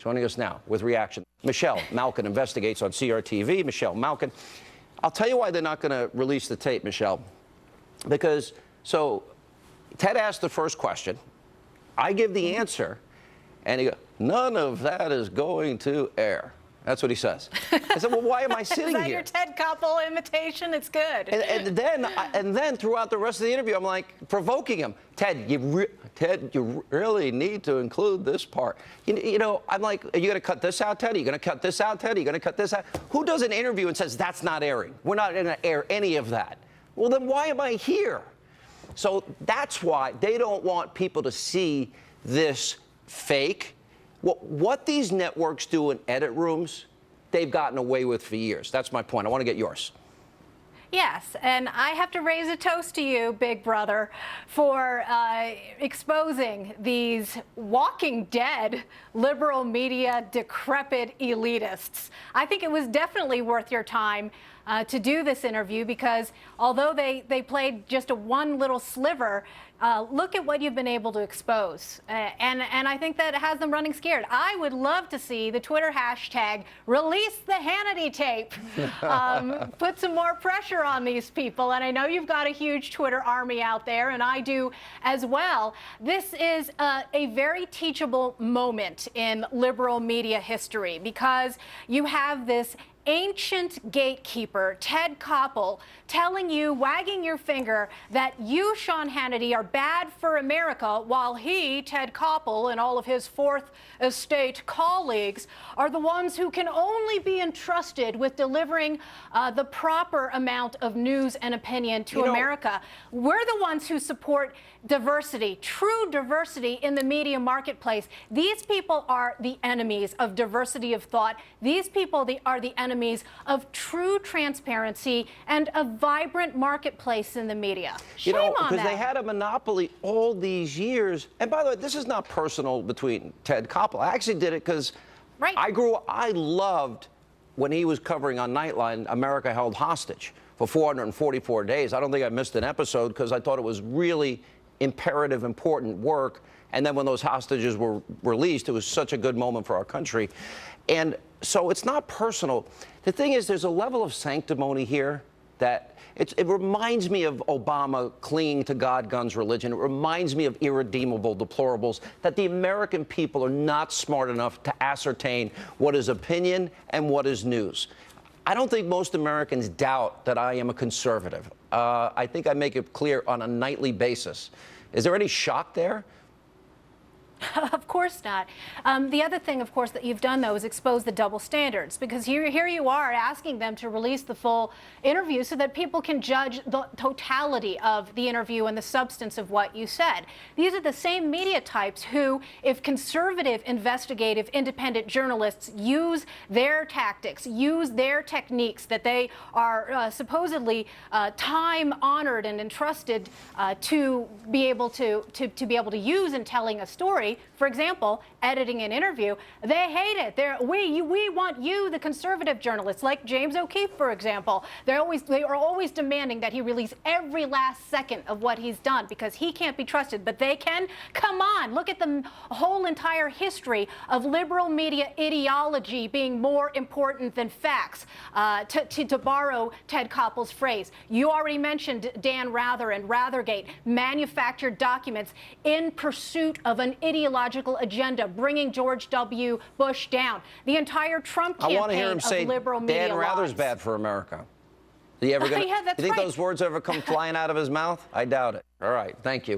joining us now with reaction. Michelle Malkin investigates on CRTV. Michelle Malkin. I'll tell you why they're not going to release the tape, Michelle. Because, Ted asked the first question. I give the answer, and he goes, none of that is going to air. That's what he says. I said, well, why am I sitting here? Is that here? your Ted Koppel imitation? It's good. And then throughout the rest of the interview, I'm like provoking him. Ted, you really need to include this part. You know, I'm like, are you going to cut this out, Ted? Are you going to cut this out, Ted? Are you going to cut this out? Who does an interview and says, that's not airing? We're not going to air any of that. Well, then why am I here? So that's why they don't want people to see this fake. What these networks do in edit rooms, they've gotten away with for years. That's my point. I want to get yours. Yes, and I have to raise a toast to you, Big Brother, for exposing these walking dead liberal media decrepit elitists. I think it was definitely worth your time to do this interview because although they played just one little sliver, look at what you've been able to expose. And I think that has them running scared. I would love to see the Twitter hashtag release the Hannity tape. Put some more pressure on these people. And I know you've got a huge Twitter army out there, and I do as well. This is a very teachable moment in liberal media history because you have this ancient gatekeeper, Ted Koppel, telling you, wagging your finger, that you, Sean Hannity, are bad for America, while he, Ted Koppel, and all of his Fourth Estate colleagues are the ones who can only be entrusted with delivering the proper amount of news and opinion to America. We're the ones who support diversity, true diversity in the media marketplace. These people are the enemies of diversity of thought. These people are the enemies of true transparency and a vibrant marketplace in the media. Shame on them. Because they had a monopoly all these years. And by the way, this is not personal between Ted Koppel. I actually did it because I loved when he was covering on Nightline, America Held Hostage for 444 days. I don't think I missed an episode because I thought it was really imperative, important work. And then when those hostages were released, it was such a good moment for our country. And so it's not personal. The thing is, there's a level of sanctimony here that it reminds me of Obama clinging to God, guns, religion. It reminds me of irredeemable deplorables, that the American people are not smart enough to ascertain what is opinion and what is news. I don't think most Americans doubt that I am a conservative. I think I make it clear on a nightly basis. Is there any shock there? Of course not. The other thing, of course, that you've done, though, is expose the double standards, because here you are asking them to release the full interview so that people can judge the totality of the interview and the substance of what you said. These are the same media types who, if conservative, investigative, independent journalists use their tactics, use their techniques that they are supposedly time-honored and entrusted to be able to use in telling a story. For example, editing an interview, they hate it. We want you, the conservative journalists, like James O'Keefe, for example. They are always demanding that he release every last second of what he's done because he can't be trusted. But they can. Come on, look at the whole entire history of liberal media ideology being more important than facts. To borrow Ted Koppel's phrase, you already mentioned Dan Rather and Rathergate, manufactured documents in pursuit of an ideological agenda, bringing George W. Bush down. The entire Trump campaign of liberal media Dan Rather's bad for America. Are you ever gonna, yeah, that's you think right. those words ever come flying out of his mouth? I doubt it. All right, thank you.